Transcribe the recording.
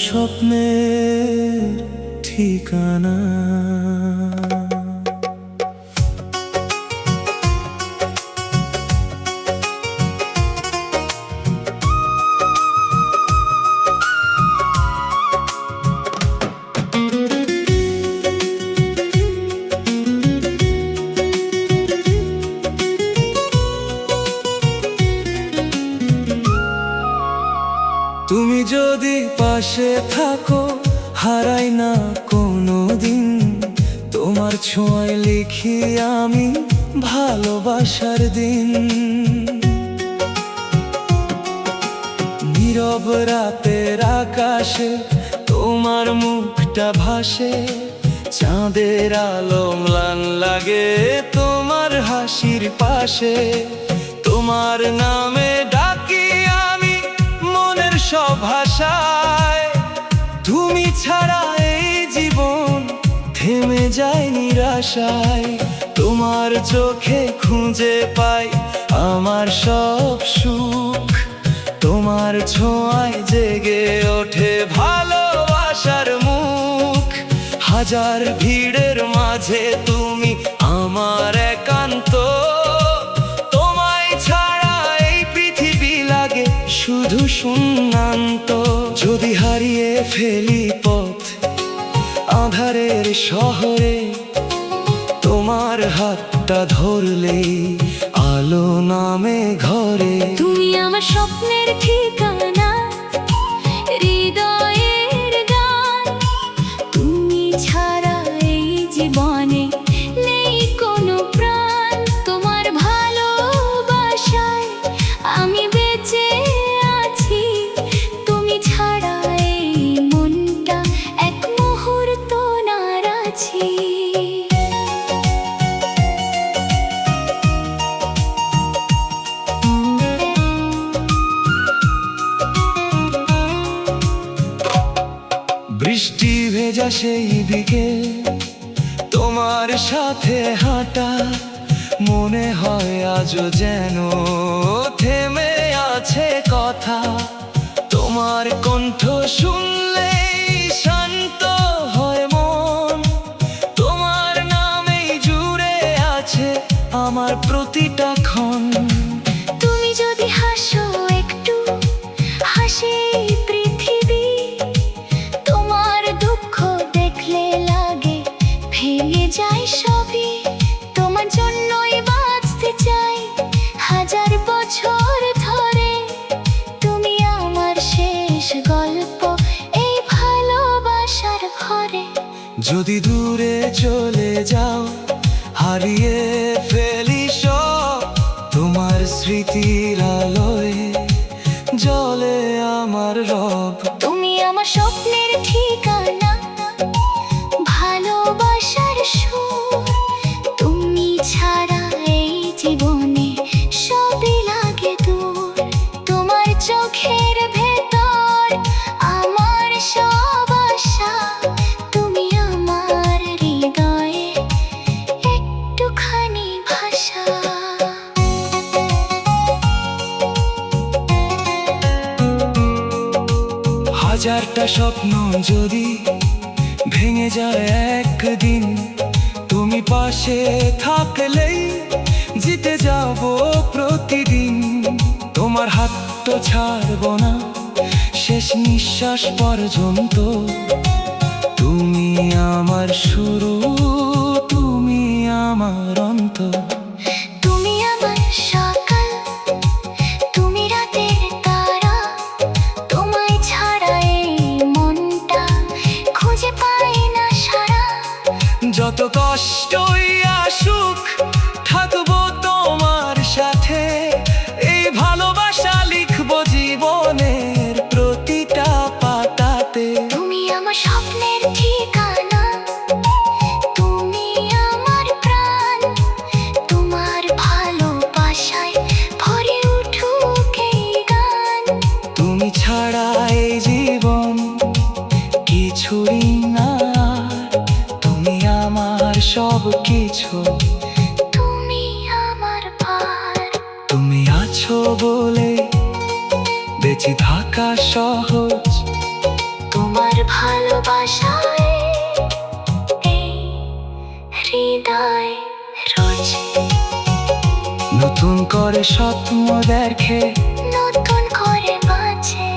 স্বপ্নের ঠিকানা। তুমি যদি পাশে থাকো হারাই না কোনো দিন, তোমার ছোঁয়ায় লিখি আমি ভালোবাসার দিন। নীরব রাতের আকাশে তোমার মুখটা ভাসে, চাঁদের আলো ম্লান লাগে তোমার হাসির পাশে। তোমার নামে ডাকি আমি মনের সব ভাষায়, তুমি ছাড়া এই জীবন থেমে যায় নিরাশায়। তোমার চোখে খুঁজে পাই আমার সব সুখ, তোমার ছোঁয়ায় জেগে ওঠে ভালোবাসার মুখ। হাজার ভিড়ের মাঝে তুমি আমার একান্ত, তোমায় ছাড়া এই পৃথিবী লাগে শুধু শূন্যান্ত। যদি হারিয়ে ফেলি পথ আঁধারের শহরে, তোমার হাতটা ধরলেই আলো নামে ঘরে। তুমি আমার স্বপ্নের ঠিকানা, হৃদয়ের গান। তুমি ছাড়া এই জীবনে নেই কোনো প্রাণ। তোমার ভালোবাসায় আমি বেঁচে আছি, তুমি ছাড়া এই মনটা এক মুহূর্ত নারাছি। বৃষ্টি ভেজা সেই বিকেল, তোমার সাথে হাঁটা, মনে হয় আজও যেন থেমে আছে কথা। তোমার কণ্ঠ শুনলেই শান্ত হয় মন, তোমার নামেই জুড়ে আছে আমার প্রতিটা ক্ষণ। তুমি যদি হাসো একটু, হাসি পৃথিবী। তোমার দুঃখ দেখলে লাগে ভেঙে যায় সবই। তোমার জন্যই বাঁচতে চাই হাজার বছর ধরে। তুমি আমার শেষ গল্প এই ভালোবাসার ঘরে। যদি দূরে চলে যাও হারিয়ে ফেলি সব, তোমার স্মৃতির আলোয় জ্বলে আমার রব। তুমি আমার স্বপ্নের ঠিকানা, ভালোবাসার সুর। তুমি ছাড়া এই জীবনে সবই লাগে দূর। তোমার চোখের ভেতর আমার সব আশা, তুমি আমার হৃদয়ে একটুখানি ভাষা। হাজারটা স্বপ্ন যদি ভেঙে যায় একদিন, তুমি পাশে থাকলেই জিতে যাব প্রতিদিন। তোমার হাত তো ছাড়বো না শেষ নিঃশ্বাস পর্যন্ত। তুমি আমার শুরু, তুমি আমার অন্ত। তুমি আমার সকাল, তুমি রাতের তারা। তোমায় ছাড়া এই মনটা খুঁজে পাই না সারা। যত কষ্টই আসুক থাকবো তোমার সাথে, এই ভালোবাসা লিখবো জীবনের প্রতিটা পাতাতে। তুমি আমার স্বপ্নের ঠিকানা, তুমি আমার প্রাণ। তোমার ভালোবাসায় ভরে উঠুক এই গান। তুমি ছাড়া এই জীবন কিছুই না, তুমি আমার সব কিছু। তুমি আমার ভার, তুমি আছো বলে বেঁচে থাকা সহজ। তোমার ভালোবাসায় এই হৃদয় রোজ নতুন করে স্বপ্ন দেখে, নতুন করে বাঁচে।